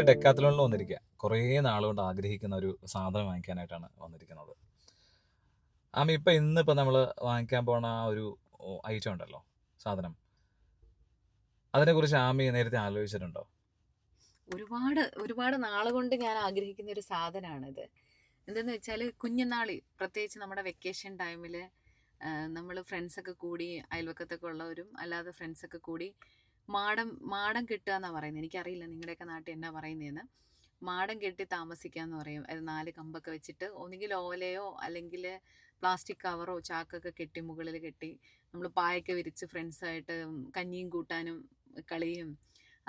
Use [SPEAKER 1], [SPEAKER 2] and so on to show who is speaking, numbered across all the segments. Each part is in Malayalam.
[SPEAKER 1] നമ്മളിവിടെ ഡെക്കാത്തലോണിൽ വന്നിരിക്കുക. കുറേ നാളുകൊണ്ട് ആഗ്രഹിക്കുന്ന ഒരു സാധനം വാങ്ങിക്കാനായിട്ടാണ് വന്നിരിക്കുന്നത്. ഇന്നിപ്പോൾ നമ്മൾ വാങ്ങിക്കാൻ പോണ ആ ഒരു ഐറ്റം ഉണ്ടല്ലോ, സാധനം, അതിനെക്കുറിച്ച് ആമി നേരത്തെ ആലോചിച്ചിട്ടുണ്ടോ?
[SPEAKER 2] ഒരുപാട് ഒരുപാട് നാളുകൊണ്ട് ഞാൻ ആഗ്രഹിക്കുന്ന ഒരു സാധനമാണിത്. എന്തെന്ന് വെച്ചാൽ കുഞ്ഞുനാളി പ്രത്യേകിച്ച് നമ്മുടെ വെക്കേഷൻ ടൈമിൽ നമ്മൾ ഫ്രണ്ട്സൊക്കെ കൂടി അയൽവക്കത്തൊക്കെ ഉള്ളവരും അല്ലാതെ ഫ്രണ്ട്സൊക്കെ കൂടി മാടം മാടം കെട്ടുക എന്നാണ് പറയുന്നത്. എനിക്കറിയില്ല നിങ്ങളുടെയൊക്കെ നാട്ടിൽ എന്നാ പറയുന്നതെന്ന്. മാടം കെട്ടി താമസിക്കുക എന്ന് പറയും. അത് 4 കമ്പൊക്കെ വെച്ചിട്ട് ഒന്നുകിൽ ഓലയോ അല്ലെങ്കിൽ പ്ലാസ്റ്റിക് കവറോ ചാക്കൊക്കെ കെട്ടി മുകളിൽ കെട്ടി നമ്മൾ പായൊക്കെ വിരിച്ച് ഫ്രണ്ട്സായിട്ട് കഞ്ഞിയും കൂട്ടാനും കളിയും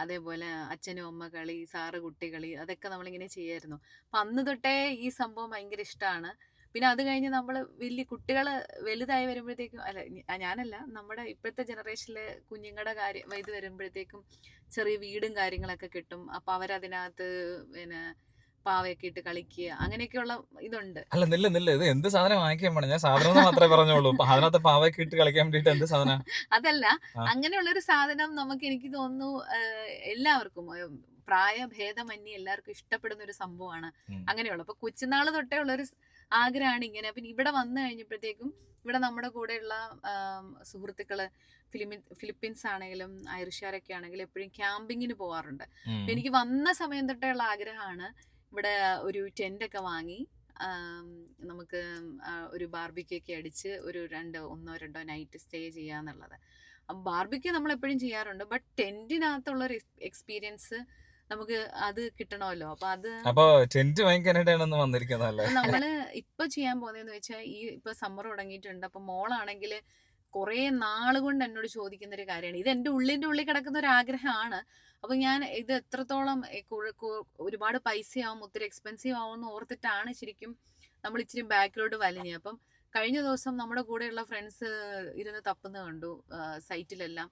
[SPEAKER 2] അതേപോലെ അച്ഛനും അമ്മ കളി സാറ് കുട്ടി കളി അതൊക്കെ നമ്മളിങ്ങനെ ചെയ്യായിരുന്നു. അപ്പം അന്ന് തൊട്ടേ ഈ സംഭവം ഭയങ്കര ഇഷ്ടമാണ്. പിന്നെ അത് കഴിഞ്ഞ് നമ്മൾ വലിയ കുട്ടികൾ വലുതായി വരുമ്പോഴത്തേക്കും അല്ല ഞാനല്ല നമ്മുടെ ഇപ്പോഴത്തെ ജനറേഷനിലെ കുഞ്ഞുങ്ങളുടെ കാര്യം ഇത് വരുമ്പോഴത്തേക്കും ചെറിയ വീടും കാര്യങ്ങളൊക്കെ കിട്ടും. അപ്പം അവരതിനകത്ത് പിന്നെ പാവയൊക്കെ ഇട്ട് കളിക്കുക അങ്ങനെയൊക്കെയുള്ള ഇതുണ്ട്.
[SPEAKER 1] അല്ല, നില്ല ഇത് എന്ത് സാധനം വാങ്ങിക്കാൻ പോണേ? ഞാൻ സാധനം മാത്രമേ പറഞ്ഞോളൂ. അതിനകത്ത് പാവയ്ക്ക് ഇട്ട് കളിക്കാൻ വേണ്ടിട്ട് എന്ത് സാധനം?
[SPEAKER 2] അതല്ല, അങ്ങനെയുള്ളൊരു സാധനം എനിക്ക് തോന്നുന്നു എല്ലാവർക്കും പ്രായഭേദമന്യേ എല്ലാവർക്കും ഇഷ്ടപ്പെടുന്ന ഒരു സംഭവമാണ് അങ്ങനെയുള്ള. അപ്പൊ കൊച്ചുനാള് തൊട്ടേ ഉള്ളൊരു ആഗ്രഹമാണ് ഇങ്ങനെ. പിന്നെ ഇവിടെ വന്നു കഴിഞ്ഞപ്പോഴത്തേക്കും ഇവിടെ നമ്മുടെ കൂടെയുള്ള സുഹൃത്തുക്കള് ഫിലിപ്പീൻസ് ആണെങ്കിലും ഐറിഷുകാരൊക്കെ ആണെങ്കിലും എപ്പോഴും ക്യാമ്പിങ്ങിന് പോവാറുണ്ട്. എനിക്ക് വന്ന സമയം തൊട്ടേ ഉള്ള ആഗ്രഹമാണ് ഇവിടെ ഒരു ടെൻ്റൊക്കെ വാങ്ങി നമുക്ക് ഒരു ബാർബിക്യൊക്കെ അടിച്ച് ഒരു 1-2 നൈറ്റ് സ്റ്റേ ചെയ്യാന്നുള്ളത്. അപ്പം ബാർബിക്യൂ നമ്മൾ എപ്പോഴും ചെയ്യാറുണ്ട്, ബട്ട് ടെന്റിനകത്തുള്ളൊരു എക്സ്പീരിയൻസ് നമുക്ക് അത് കിട്ടണമല്ലോ.
[SPEAKER 1] അപ്പൊ ടെന്റ് വാങ്ങിക്കാനായിട്ടാണ് വന്നിരിക്കുന്നത്.
[SPEAKER 2] നമ്മള് ഇപ്പൊ ചെയ്യാൻ പോകുന്നതെന്ന് വെച്ചാൽ ഇപ്പൊ സമ്മർ തുടങ്ങിയിട്ടുണ്ട്. അപ്പൊ മോളാണെങ്കിൽ കുറേ നാളുകൊണ്ട് എന്നോട് ചോദിക്കുന്ന ഒരു കാര്യമാണ്. ഇത് എൻ്റെ ഉള്ളിൻ്റെ ഉള്ളിൽ കിടക്കുന്ന ഒരു ആഗ്രഹമാണ്. അപ്പം ഞാൻ ഇത് എത്രത്തോളം ഒരുപാട് പൈസയാവും, ഒത്തിരി എക്സ്പെൻസീവ് ആവുമെന്ന് ഓർത്തിട്ടാണ് ശരിക്കും നമ്മൾ ഇച്ചിരി ബാക്കിലോട്ട് വലിഞ്ഞത്. അപ്പം കഴിഞ്ഞ ദിവസം നമ്മുടെ കൂടെയുള്ള ഫ്രണ്ട്സ് ഇരുന്ന് തപ്പുന്നത് കണ്ടു സൈറ്റിലെല്ലാം.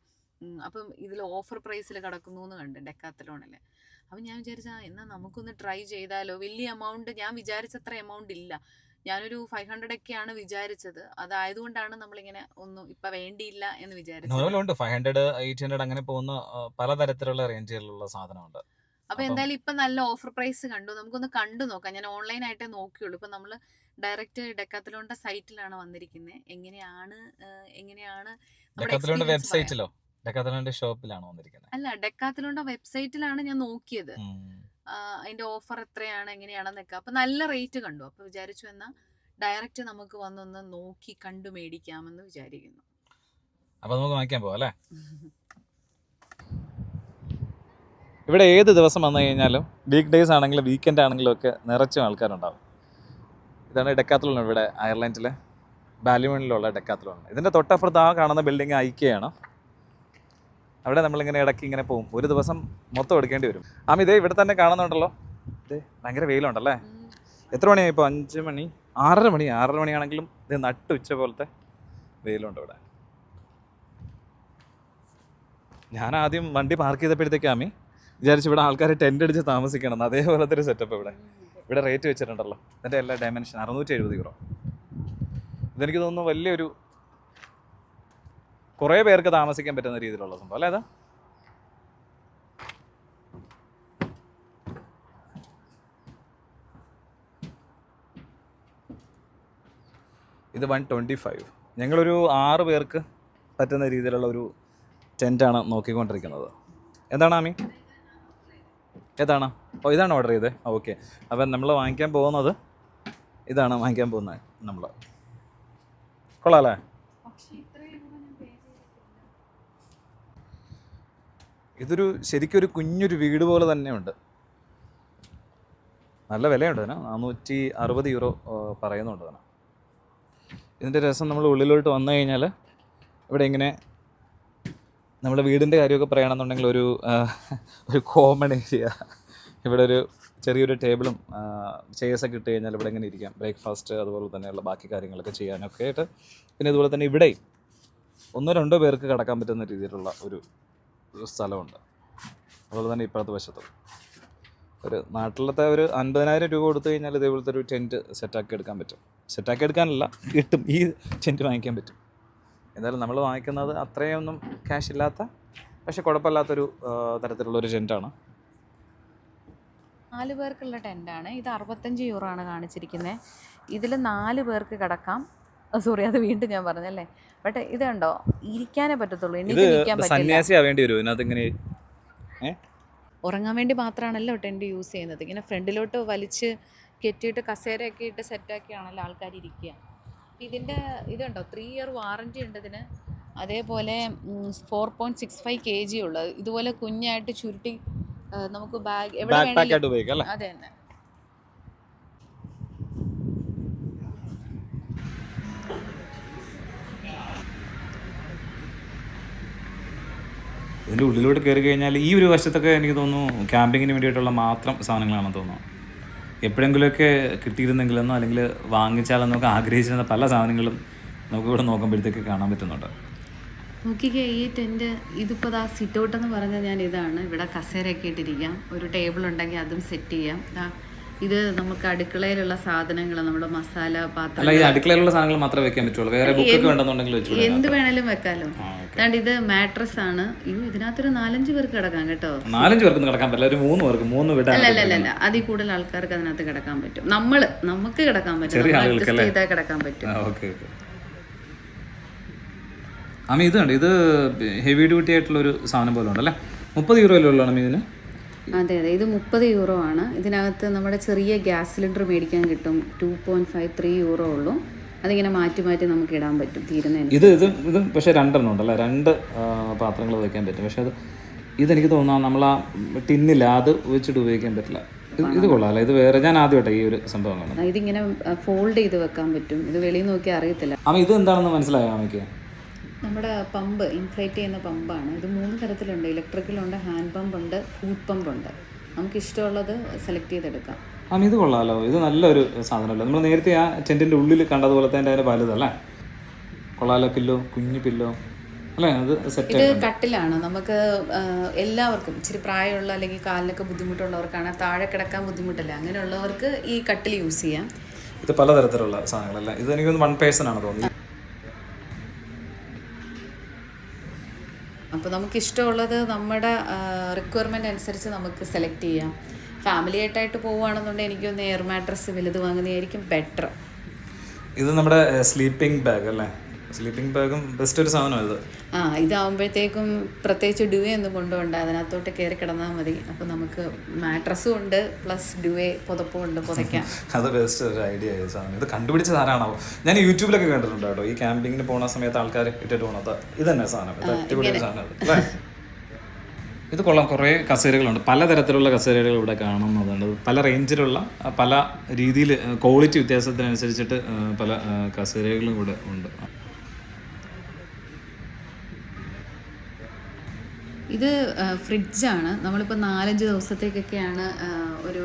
[SPEAKER 2] അപ്പം ഇതിൽ ഓഫർ പ്രൈസിൽ കിടക്കുന്നു എന്ന് കണ്ട് ഡെക്കാത്തലോണിൽ. അപ്പം ഞാൻ വിചാരിച്ചാ എന്നാൽ നമുക്കൊന്ന് ട്രൈ ചെയ്താലോ. വലിയ എമൗണ്ട് ഞാൻ വിചാരിച്ചത്ര എമൗണ്ട് ഇല്ല. ഞാനൊരു 500 ഒക്കെയാണ് വിചാരിച്ചത്. അതായതുകൊണ്ടാണ് നമ്മളിങ്ങനെ ഒന്നും ഇപ്പൊ വേണ്ടിയില്ല എന്ന് വിചാരിച്ചത്.
[SPEAKER 1] 500, 800 അങ്ങനെ പോകുന്ന പലതരത്തിലുള്ള റേഞ്ചിലുള്ള സാധനമുണ്ട്.
[SPEAKER 2] അപ്പൊ എന്തായാലും ഇപ്പൊ നല്ല ഓഫർ പ്രൈസ് കണ്ടു. നമുക്കൊന്ന് കണ്ടു നോക്കാം. ഞാൻ ഓൺലൈനായിട്ടേ നോക്കിയുള്ളൂ. ഇപ്പൊ നമ്മള് ഡയറക്റ്റ് ഡെക്കാത്തലോണിന്റെ സൈറ്റിലാണ് വന്നിരിക്കുന്നത്. എങ്ങനെയാണ്
[SPEAKER 1] വെബ്സൈറ്റിലോ ഡെക്കാത്തലോണിന്റെ ഷോപ്പിലാണോ വന്നിരിക്കുന്നത്?
[SPEAKER 2] അല്ല, ഡെക്കാത്തലോണിന്റെ വെബ്സൈറ്റിലാണ് ഞാൻ നോക്കിയത്. അതിന്റെ ഓഫർ എത്രയാണ് എങ്ങനെയാണെന്നൊക്കെ. അപ്പൊ നല്ല റേറ്റ് കണ്ടു. അപ്പൊ വിചാരിച്ചു എന്നാ ഡയറക്റ്റ് നമുക്ക് വന്നൊന്ന് നോക്കി കണ്ടു മേടിക്കാമെന്ന് വിചാരിക്കുന്നു.
[SPEAKER 1] അപ്പൊ നമുക്ക് വാങ്ങിക്കാൻ പോവാം അല്ലേ? ഇവിടെ ഏത് ദിവസം വന്നു കഴിഞ്ഞാലും വീക്ക് ഡേയ്സ് ആണെങ്കിലും വീക്കെൻഡ് ആണെങ്കിലും ഒക്കെ നിറച്ചും ആൾക്കാരുണ്ടാവും. ഇതാണ് ഡെക്കാത്തലോൺ. ഇവിടെ അയർലൻഡിലെ ബാലിമണിലുള്ള ഡെക്കാത്തലോൺ. ഇതിൻ്റെ തൊട്ടപ്പുറത്ത് ആ കാണുന്ന ബിൽഡിംഗ് ഐക്യയാണ്. അവിടെ നമ്മളിങ്ങനെ ഇടയ്ക്ക് ഇങ്ങനെ പോകും. ഒരു ദിവസം മൊത്തം എടുക്കേണ്ടി വരും. ഇതേ ഇവിടെ തന്നെ കാണുന്നുണ്ടല്ലോ. ഇതേ ഭയങ്കര വെയിലുണ്ടല്ലേ. എത്ര മണിയായി ഇപ്പോൾ? 5 മണി, 6:30 മണി. 6:30 മണിയാണെങ്കിലും ഇത് നട്ടുച്ച പോലത്തെ വെയിലുണ്ട് ഇവിടെ. ഞാൻ ആദ്യം വണ്ടി പാർക്ക് ചെയ്തപ്പോഴത്തേക്ക് വിചാരിച്ചു ഇവിടെ ആൾക്കാർ ടെൻ്റ് അടിച്ച് താമസിക്കണം. അതേപോലത്തെ ഒരു സെറ്റപ്പ് ഇവിടെ റേറ്റ് വെച്ചിട്ടുണ്ടല്ലോ. ഇതിൻ്റെ എല്ലാ ഡയമെൻഷൻ 670 യൂറോ. ഇതെനിക്ക് തോന്നുന്നു വലിയൊരു കുറേ പേർക്ക് താമസിക്കാൻ പറ്റുന്ന രീതിയിലുള്ള സംഭവം അല്ലേ അത്? ഇത് 125. ഞങ്ങളൊരു 6 പേർക്ക് പറ്റുന്ന രീതിയിലുള്ള ഒരു ടെൻ്റാണ് നോക്കിക്കൊണ്ടിരിക്കുന്നത്. എന്താണ് ഏതാണ്? ഇതാണ് ഓർഡർ ചെയ്തത്. ഓക്കെ. അപ്പം നമ്മൾ വാങ്ങിക്കാൻ പോകുന്നത് ഇതാണ് വാങ്ങിക്കാൻ പോകുന്നത് നമ്മൾ. കൊള്ളാം അല്ലേ? ഇതൊരു ശരിക്കും ഒരു കുഞ്ഞൊരു വീട് പോലെ തന്നെ ഉണ്ട്. നല്ല വിലയുണ്ട് അതിന്. 460 യൂറോ പറയുന്നുണ്ട് അതിന്. ഇതിൻ്റെ രസം, നമ്മൾ ഉള്ളിലോട്ട് വന്നു കഴിഞ്ഞാൽ ഇവിടെ ഇങ്ങനെ നമ്മുടെ വീടിൻ്റെ കാര്യമൊക്കെ പറയുകയാണെന്നുണ്ടെങ്കിൽ ഒരു കോമൺ ഏരിയ. ഇവിടെ ഒരു ചെറിയൊരു ടേബിളും ചെയർസൊക്കെ ഇട്ട് കഴിഞ്ഞാൽ ഇവിടെ ഇങ്ങനെ ഇരിക്കാം. ബ്രേക്ക്ഫാസ്റ്റ് അതുപോലെ തന്നെയുള്ള ബാക്കി കാര്യങ്ങളൊക്കെ ചെയ്യാനൊക്കെ ആയിട്ട്. പിന്നെ ഇതുപോലെ തന്നെ ഇവിടെ 1-2 പേർക്ക് കിടക്കാൻ പറ്റുന്ന രീതിയിലുള്ള ഒരു സ്ഥലമുണ്ട്. അതുപോലെ തന്നെ ഇപ്പോഴത്തെ വശത്തും ഒരു നാട്ടിലത്തെ ഒരു 50,000 രൂപ കൊടുത്തു കഴിഞ്ഞാൽ ഇതേപോലത്തെ ഒരു ടെൻറ്റ് സെറ്റാക്കി എടുക്കാൻ പറ്റും. സെറ്റാക്കി എടുക്കാനല്ല, കിട്ടും. ഈ ടെൻറ്റ് വാങ്ങിക്കാൻ പറ്റും. എന്തായാലും നമ്മൾ വാങ്ങിക്കുന്നത് അത്രയൊന്നും ക്യാഷ് ഇല്ലാത്ത പക്ഷെ കുഴപ്പമില്ലാത്തൊരു തരത്തിലുള്ളൊരു ടെൻറ്റാണ്.
[SPEAKER 2] 4 പേർക്കുള്ള ടെൻ്റാണ് ഇത്. 65 യൂറോ ആണ് കാണിച്ചിരിക്കുന്നത്. ഇതിൽ 4 പേർക്ക് കിടക്കാം. സോറി, അത് വീണ്ടും ഞാൻ പറഞ്ഞല്ലേ. ബട്ട് ഇത് കണ്ടോ, ഇരിക്കാനേ പറ്റത്തുള്ളൂ, എനിക്ക് ഇരിക്കാൻ പറ്റില്ല.
[SPEAKER 1] സന്യാസിയാവേണ്ടി വരും ഇതിനകത്ത്. ഇങ്ങനെ
[SPEAKER 2] ഉറങ്ങാൻ വേണ്ടി മാത്രമാണല്ലോ ടെൻറ്റ് യൂസ് ചെയ്യുന്നത്. ഇങ്ങനെ ഫ്രണ്ടിലോട്ട് വലിച്ച് കെട്ടിയിട്ട് കസേരയൊക്കെ ഇട്ട് സെറ്റാക്കിയാണല്ലോ ആൾക്കാർ ഇരിക്കുക. ഇതിൻ്റെ ഇത് കണ്ടോ, 3 ഇയർ വാറൻറ്റി ഉണ്ട് ഇതിന്. അതേപോലെ 4.65 kg ഉള്ളത്. ഇതുപോലെ കുഞ്ഞായിട്ട് ചുരുട്ടി നമുക്ക് ബാഗ് എവിടെ വേണമെങ്കിലും. അതെ തന്നെ.
[SPEAKER 1] ഇതിൻ്റെ ഉള്ളിലോട്ട് കയറി കഴിഞ്ഞാൽ ഈ ഒരു വശത്തൊക്കെ എനിക്ക് തോന്നുന്നു ക്യാമ്പിങ്ങിന് വേണ്ടിയിട്ടുള്ള മാത്രം സാധനങ്ങളാണെന്ന് തോന്നുന്നു. എപ്പോഴെങ്കിലുമൊക്കെ കിട്ടിയിരുന്നെങ്കിലെന്നോ അല്ലെങ്കിൽ വാങ്ങിച്ചാലെന്നൊക്കെ ആഗ്രഹിച്ചിരുന്ന പല സാധനങ്ങളും നമുക്കിവിടെ നോക്കുമ്പോഴത്തേക്ക് കാണാൻ പറ്റുന്നുണ്ട്.
[SPEAKER 2] നോക്കിക്കേ, ഈ ടെൻറ്റ് ഇതിപ്പോൾ സിറ്റ് ഔട്ട് എന്ന് പറഞ്ഞാൽ ഞാൻ ഇതാണ്. ഇവിടെ കസേരയൊക്കെ ഇട്ടിരിക്കാം, ഒരു ടേബിൾ ഉണ്ടെങ്കിൽ അതും സെറ്റ് ചെയ്യാം. ഇത് നമുക്ക് അടുക്കളയിലുള്ള സാധനങ്ങൾ, നമ്മുടെ മസാല പാത്രം,
[SPEAKER 1] ഈ അടുക്കളയിലുള്ള സാധനങ്ങൾ മാത്രമേ വെക്കാൻ പറ്റുള്ളൂ. വേറെ ബുക്കൊക്കെ ഉണ്ടെന്നുണ്ടെങ്കിൽ
[SPEAKER 2] എന്ത് വേണേലും വെക്കാലോ. അതാണ്ട് ഇത് മാട്രസ് ആണ്. ഇതിനകത്തൊരു 4-5 പേർക്ക് കിടക്കാം കേട്ടോ.
[SPEAKER 1] 4-5 പേർക്ക് കിടക്കാൻ പറ്റില്ല, ഒരു 3 പേർക്ക് 3 വിടാൻ.
[SPEAKER 2] അല്ല, അതിൽ കൂടുതൽ ആൾക്കാർക്ക് അതിനകത്ത് കിടക്കാൻ പറ്റും. നമുക്ക് കിടക്കാൻ പറ്റും, കിടക്കാൻ പറ്റും.
[SPEAKER 1] അമ്മ ഇത് കണ്ട്, ഇത് ഹെവി ഡ്യൂട്ടി ആയിട്ടുള്ളൊരു സാധനം പോലെ ഉണ്ടല്ലേ. 30 യൂറോ ഉള്ളതാണ് അമ്മ ഇതിന്.
[SPEAKER 2] അതെ, ഇത് 30 യൂറോ ആണ്. ഇതിനകത്ത് നമ്മുടെ ചെറിയ ഗ്യാസ് സിലിണ്ടർ മേടിക്കാൻ കിട്ടും. 2.53 യൂറോ ഉള്ളൂ. അതിങ്ങനെ മാറ്റി മാറ്റി നമുക്ക് ഇടാൻ പറ്റും തീരുന്നതിന്.
[SPEAKER 1] ഇത് പക്ഷേ 2 ഉണ്ടല്ലേ, 2 പാത്രങ്ങൾ വയ്ക്കാൻ പറ്റും. പക്ഷെ ഇതെനിക്ക് തോന്നുന്നു നമ്മൾ ആ ടിന്നില്ല, അത് വെച്ചിട്ട് ഉപയോഗിക്കാൻ പറ്റില്ല. ഇത് കൊള്ളാമല്ലോ, ഇത് വേറെ. ഞാൻ ആദ്യമായിട്ടാണ് ഈ ഒരു സംഭവം കാണുന്നത്.
[SPEAKER 2] ഇതിങ്ങനെ ഫോൾഡ് ചെയ്ത് വെക്കാൻ പറ്റും. ഇത് വെളിയിൽ നോക്കി അറിയത്തില്ല.
[SPEAKER 1] അമ്മ ഇത് എന്താണെന്ന് മനസ്സിലായോ അമ്മയ്ക്ക്?
[SPEAKER 2] നമ്മുടെ പമ്പ്, ഇൻഫ്ലേറ്റ് ചെയ്യുന്ന പമ്പാണ്. ഇത് 3 തരത്തിലുണ്ട്. ഇലക്ട്രിക്കലുണ്ട്, ഹാൻഡ് പമ്പ് ഉണ്ട്, ഫുഡ് പമ്പ് ഉണ്ട്. നമുക്ക് ഇഷ്ടമുള്ളത് സെലക്ട് ചെയ്തെടുക്കാം.
[SPEAKER 1] ഇത് കൊള്ളാമല്ലോ, ഇത് നല്ലൊരു സാധനമല്ലോ. നമ്മൾ നേരത്തെ ആ ടെൻറ്റിൻ്റെ ഉള്ളിൽ കണ്ടതുപോലെ തന്നെ അതിൻ്റെ വലുതല്ലേ. കൊള്ളാമല്ലോ, പില്ലോ, കുഞ്ഞു പില്ലോ അല്ലേ. അത് സെറ്റ്.
[SPEAKER 2] ഇത് കട്ടിലാണ്. നമുക്ക് എല്ലാവർക്കും, ഇച്ചിരി പ്രായമുള്ള അല്ലെങ്കിൽ കാലിനൊക്കെ ബുദ്ധിമുട്ടുള്ളവർക്കാണ്, താഴെ കിടക്കാൻ ബുദ്ധിമുട്ടല്ല, അങ്ങനെയുള്ളവർക്ക് ഈ കട്ടിൽ യൂസ് ചെയ്യാം.
[SPEAKER 1] ഇത് പലതരത്തിലുള്ള സാധനങ്ങളല്ലേ. ഇത് എനിക്കൊന്ന് 1 പേഴ്സൺ ആണ് തോന്നുന്നത്.
[SPEAKER 2] അപ്പോൾ നമുക്ക് ഇഷ്ടമുള്ളത് നമ്മുടെ റിക്വയർമെൻ്റ് അനുസരിച്ച് നമുക്ക് സെലക്ട് ചെയ്യാം. ഫാമിലി ആയിട്ടായിട്ട് പോവുകയാണെന്നുണ്ടെങ്കിൽ എനിക്കൊന്ന് എയർ മാട്രസ് വലുത് വാങ്ങുന്നതായിരിക്കും ബെറ്റർ.
[SPEAKER 1] ഇത് നമ്മുടെ സ്ലീപ്പിംഗ് ബാഗ് അല്ലേ. സ്ലീപ്പിംഗ് ബാഗും ബെസ്റ്റ് ഒരു സാധനമാണ് ഇത്.
[SPEAKER 2] ഇതാകുമ്പോഴത്തേക്കും പ്രത്യേകിച്ച് ഡ്യുവേ ഒന്നും കൊണ്ടുപോകണ്ട, അതിനകത്തോട്ട് കയറി കിടന്നാൽ മതി. അപ്പോൾ നമുക്ക് മാട്രസും ഉണ്ട്, പ്ലസ് ഡ്യുവേ പുതപ്പും ഉണ്ട്, പുതയ്ക്കാം.
[SPEAKER 1] അത് ബെസ്റ്റ് ഒരു ഐഡിയ ആയ സാധനം. ഇത് കണ്ടുപിടിച്ചത് ആരാണോ? ഞാൻ യൂട്യൂബിലൊക്കെ കണ്ടിട്ടുണ്ട് കേട്ടോ, ഈ ക്യാമ്പിങ്ങിന് പോകുന്ന സമയത്ത് ആൾക്കാർ ഇട്ടിട്ട് പോകുന്നത്. ഇത് തന്നെ സാധനം, ഇത് അടിപൊളി സാധനം അല്ലേ. ഇത് കൊള്ളാം. കുറേ കസേരകളുണ്ട്, പലതരത്തിലുള്ള കസേരകൾ ഇവിടെ കാണുന്നതുണ്ട്. പല റേഞ്ചിലുള്ള, പല രീതിയിൽ ക്വാളിറ്റി വ്യത്യാസത്തിനനുസരിച്ചിട്ട് പല കസേരകളും ഇവിടെ ഉണ്ട്.
[SPEAKER 2] ഇത് ഫ്രിഡ്ജാണ്. നമ്മളിപ്പോൾ 4-5 ദിവസത്തേക്കൊക്കെയാണ് ഒരു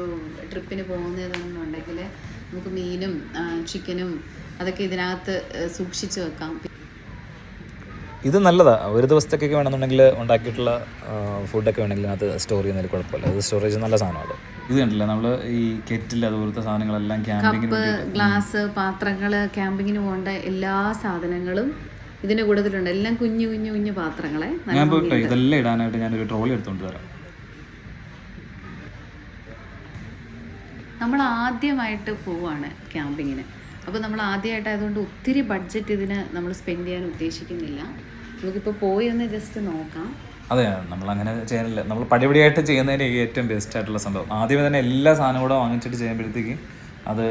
[SPEAKER 2] ട്രിപ്പിന് പോകുന്നതെന്നുണ്ടെങ്കിൽ നമുക്ക് മീനും ചിക്കനും അതൊക്കെ ഇതിനകത്ത് സൂക്ഷിച്ച് വെക്കാം.
[SPEAKER 1] ഇത് നല്ലതാണ്. ഒരു ദിവസത്തേക്കൊക്കെ വേണമെന്നുണ്ടെങ്കിൽ ഉണ്ടാക്കിയിട്ടുള്ള ഫുഡൊക്കെ വേണമെങ്കിൽ അത് സ്റ്റോർ ചെയ്യുന്നതിൽ കുഴപ്പമില്ല. ഇത് സ്റ്റോറേജ് നല്ല സാധനമാണ്. ഇത് കണ്ടില്ല, നമ്മൾ ഈ കെറ്റിൽ അതുപോലത്തെ സാധനങ്ങളെല്ലാം ക്യാമ്പിങ്ങിന്,
[SPEAKER 2] കപ്പ്, ഗ്ലാസ്, പാത്രങ്ങൾ, ക്യാമ്പിങ്ങിന് പോകേണ്ട എല്ലാ സാധനങ്ങളും ഇതിൻ്റെ കൂട്ടത്തിലുണ്ട്. എല്ലാം കുഞ്ഞു കുഞ്ഞു കുഞ്ഞു പാത്രങ്ങളെ.
[SPEAKER 1] ഞാൻ പോയിട്ട് ഇതെല്ലാം ഇടാനായിട്ട് ഞാനൊരു ട്രോളി എടുത്തുകൊണ്ട് വരാം.
[SPEAKER 2] നമ്മൾ ആദ്യമായിട്ട് പോവുകയാണ് ക്യാമ്പിങ്ങിന്. അപ്പോൾ നമ്മൾ ആദ്യമായിട്ടായതുകൊണ്ട് ഒത്തിരി ബഡ്ജറ്റ് ഇതിന് നമ്മൾ സ്പെൻഡ് ചെയ്യാൻ ഉദ്ദേശിക്കുന്നില്ല. നമുക്കിപ്പോൾ പോയി ഒന്ന് ജസ്റ്റ് നോക്കാം.
[SPEAKER 1] അതെ, നമ്മളങ്ങനെ ചെയ്യാനില്ല. നമ്മൾ പടിപടിയായിട്ട് ചെയ്യുന്നതിന് ഏറ്റവും ബെസ്റ്റ് ആയിട്ടുള്ള സംഭവം ആദ്യമേ തന്നെ എല്ലാ സാധനവും കൂടെ വാങ്ങിച്ചിട്ട് ചെയ്യുമ്പോഴത്തേക്ക് അത്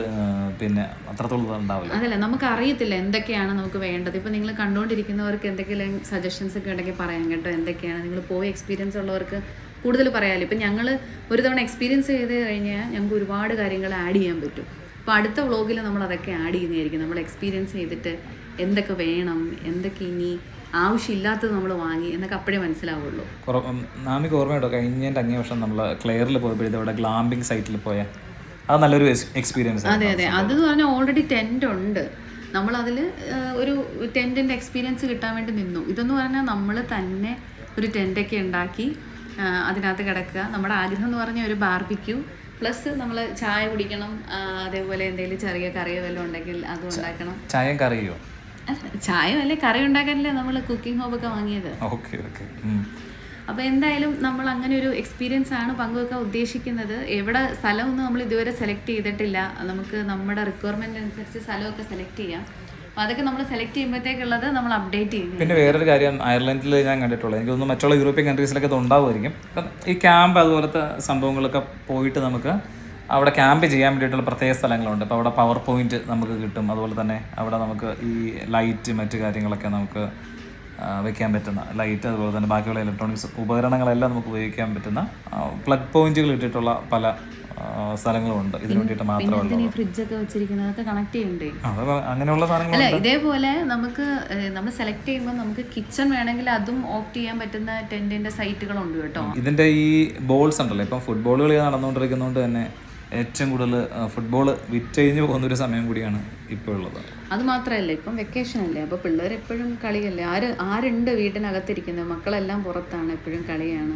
[SPEAKER 1] പിന്നെ അത്രത്തോളം ഉണ്ടാവില്ല.
[SPEAKER 2] അതല്ല, നമുക്ക് അറിയത്തില്ല എന്തൊക്കെയാണ് നമുക്ക് വേണ്ടത്. ഇപ്പോൾ നിങ്ങൾ കണ്ടുകൊണ്ടിരിക്കുന്നവർക്ക് എന്തെങ്കിലും സജഷൻസ് ഒക്കെ ഉണ്ടെങ്കിൽ പറയാം കേട്ടോ. എന്തൊക്കെയാണ് നിങ്ങൾ പോയി എക്സ്പീരിയൻസ് ഉള്ളവർക്ക് കൂടുതൽ പറയാമല്ലോ. ഇപ്പം ഞങ്ങൾ ഒരു തവണ എക്സ്പീരിയൻസ് ചെയ്ത് കഴിഞ്ഞാൽ ഞങ്ങൾക്ക് ഒരുപാട് കാര്യങ്ങൾ ആഡ് ചെയ്യാൻ പറ്റും. അപ്പോൾ അടുത്ത വ്ളോഗിൽ നമ്മൾ അതൊക്കെ ആഡ് ചെയ്യുന്നതായിരിക്കും. നമ്മൾ എക്സ്പീരിയൻസ് ചെയ്തിട്ട് എന്തൊക്കെ വേണം, എന്തൊക്കെ ഇനി ആവശ്യമില്ലാത്തത് നമ്മൾ വാങ്ങി എന്നൊക്കെ അപ്പോഴേ മനസ്സിലാവുള്ളൂ.
[SPEAKER 1] നാമിക്ക് ഓർമ്മയുണ്ടോ, കഴിഞ്ഞ വർഷം നമ്മൾ ക്ലെയറിൽ പോയപ്പോഴത്തെ അവിടെ ഗ്ലാമ്പിംഗ് സൈറ്റിൽ പോയാൽ അത് നല്ലൊരു എക്സ്പീരിയൻസ്.
[SPEAKER 2] അതെ, അതെന്ന് പറഞ്ഞാൽ ഓൾറെഡി ടെൻ്റ് ഉണ്ട്. നമ്മളതിൽ ഒരു ടെൻറ്റിൻ്റെ എക്സ്പീരിയൻസ് കിട്ടാൻ വേണ്ടി നിന്നു. ഇതെന്ന് പറഞ്ഞാൽ നമ്മൾ തന്നെ ഒരു ടെൻ്റൊക്കെ ഉണ്ടാക്കി അതിനകത്ത് കിടക്കുക. നമ്മുടെ ആഗ്രഹം എന്ന് പറഞ്ഞാൽ ഒരു ബാർബിക്യൂ പ്ലസ് നമ്മൾ ചായ കുടിക്കണം. അതേപോലെ എന്തെങ്കിലും ചെറിയ കറിയോ വല്ലതും ഉണ്ടെങ്കിൽ അതും ഉണ്ടാക്കണം.
[SPEAKER 1] ചായയും കറിയോ?
[SPEAKER 2] ചായ അല്ലേ, കറി ഉണ്ടാക്കാനല്ലേ നമ്മൾ കുക്കിംഗ് ഹോബൊക്കെ വാങ്ങിയത്.
[SPEAKER 1] ഓക്കെ.
[SPEAKER 2] അപ്പോൾ എന്തായാലും നമ്മൾ അങ്ങനെ ഒരു എക്സ്പീരിയൻസ് ആണ് പങ്കുവെക്കാൻ ഉദ്ദേശിക്കുന്നത്. എവിടെ സ്ഥലമൊന്നും നമ്മൾ ഇതുവരെ സെലക്ട് ചെയ്തിട്ടില്ല. നമുക്ക് നമ്മുടെ റിക്വയർമെൻറ്റ് അനുസരിച്ച് സ്ഥലമൊക്കെ സെലക്ട് ചെയ്യാം. അപ്പോൾ അതൊക്കെ നമ്മൾ സെലക്ട് ചെയ്യുമ്പോഴത്തേക്കുള്ളത് നമ്മൾ അപ്ഡേറ്റ് ചെയ്യും.
[SPEAKER 1] പിന്നെ വേറൊരു കാര്യം അയർലൻഡിൽ ഞാൻ കണ്ടിട്ടുള്ളത്, എനിക്ക് തോന്നുന്നു മറ്റുള്ള യൂറോപ്യൻ കൺട്രീസിലൊക്കെ ഇത് ഉണ്ടാവുമായിരിക്കും. അപ്പം ഈ ക്യാമ്പ് അതുപോലത്തെ സംഭവങ്ങളൊക്കെ പോയിട്ട് നമുക്ക് അവിടെ ക്യാമ്പ് ചെയ്യാൻ വേണ്ടിയിട്ടുള്ള പ്രത്യേക സ്ഥലങ്ങളുണ്ട്. അപ്പോൾ അവിടെ പവർ പോയിന്റ് നമുക്ക് കിട്ടും. അതുപോലെ തന്നെ അവിടെ നമുക്ക് ഈ ലൈറ്റ് മറ്റു കാര്യങ്ങളൊക്കെ നമുക്ക് വെക്കാൻ പറ്റുന്ന ലൈറ്റ്, അതുപോലെ തന്നെ ബാക്കിയുള്ള ഇലക്ട്രോണിക്സ് ഉപകരണങ്ങളെല്ലാം നമുക്ക് ഉപയോഗിക്കാൻ പറ്റുന്ന പ്ലഗ് പോയിന്റുകൾ ഇട്ടിട്ടുള്ള പല സ്ഥലങ്ങളുണ്ട് ഇതിന് വേണ്ടിയിട്ട് മാത്രമല്ല.
[SPEAKER 2] ഫ്രിഡ്ജൊക്കെ വെച്ചിരിക്കുന്നതൊക്കെ കണക്ട് ചെയ്യണ്ടേ,
[SPEAKER 1] അങ്ങനെയുള്ള സാധനങ്ങൾ.
[SPEAKER 2] അല്ല ഇതേപോലെ നമുക്ക് നമ്മൾ സെലക്ട് ചെയ്യുമ്പോൾ നമുക്ക് കിച്ചൺ വേണമെങ്കിൽ അതും ഓപ്റ്റ് ചെയ്യാൻ പറ്റുന്ന ടെന്റിന്റെ സൈറ്റുകളുണ്ട് കേട്ടോ.
[SPEAKER 1] ഇതിന്റെ ഈ ബോൾസ് ഉണ്ടല്ലോ, ഇപ്പം ഫുട്ബോൾ കളി നടന്നുകൊണ്ടിരിക്കുന്നതുകൊണ്ട് തന്നെ ഏറ്റവും കൂടുതൽ ഫുട്ബോൾ വിറ്റഴിഞ്ഞ് പോകുന്നൊരു സമയം കൂടിയാണ് ഇപ്പോൾ ഉള്ളത്.
[SPEAKER 2] അത് മാത്രമല്ല ഇപ്പം വെക്കേഷൻ അല്ലേ, അപ്പോൾ പിള്ളേർ എപ്പോഴും കളിയല്ലേ. ആരുണ്ട് വീട്ടിനകത്തിരിക്കുന്നത്? മക്കളെല്ലാം പുറത്താണ്, എപ്പോഴും കളിയാണ്.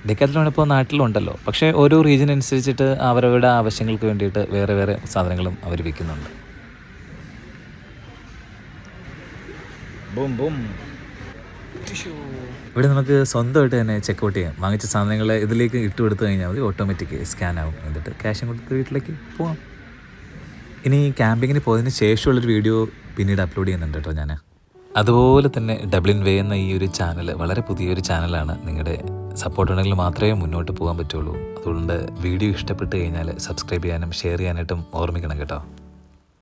[SPEAKER 1] ഡെക്കാത്ലോൺ ഇപ്പോൾ നാട്ടിലുണ്ടല്ലോ, പക്ഷേ ഓരോ റീജിയൻ അനുസരിച്ചിട്ട് അവരവരുടെ ആവശ്യങ്ങൾക്ക് വേണ്ടിയിട്ട് വേറെ വേറെ സാധനങ്ങളും അവർ വിൽക്കുന്നുണ്ട്. ഇവിടെ നമുക്ക് സ്വന്തമായിട്ട് തന്നെ ചെക്കൗട്ട് ചെയ്യാം. വാങ്ങിച്ച സാധനങ്ങൾ ഇതിലേക്ക് ഇട്ട് കൊടുത്തു കഴിഞ്ഞാൽ മതി, ഓട്ടോമാറ്റിക് സ്കാൻ ആവും. എന്നിട്ട് ക്യാഷും കൊടുത്ത് വീട്ടിലേക്ക് പോവാം. ഇനി ക്യാമ്പിങ്ങിന് പോയതിന് ശേഷമുള്ളൊരു വീഡിയോ പിന്നീട് അപ്ലോഡ് ചെയ്യുന്നുണ്ട് കേട്ടോ ഞാൻ. അതുപോലെ തന്നെ ഡബ്ലിൻ വേ എന്ന ഈ ഒരു ചാനൽ വളരെ പുതിയൊരു ചാനലാണ്. നിങ്ങളുടെ സപ്പോർട്ട് ഉണ്ടെങ്കിൽ മാത്രമേ മുന്നോട്ട് പോകാൻ പറ്റുള്ളൂ. അതുകൊണ്ട് വീഡിയോ ഇഷ്ടപ്പെട്ട് കഴിഞ്ഞാൽ സബ്സ്ക്രൈബ് ചെയ്യാനും ഷെയർ ചെയ്യാനായിട്ടും ഓർമ്മിക്കണം കേട്ടോ.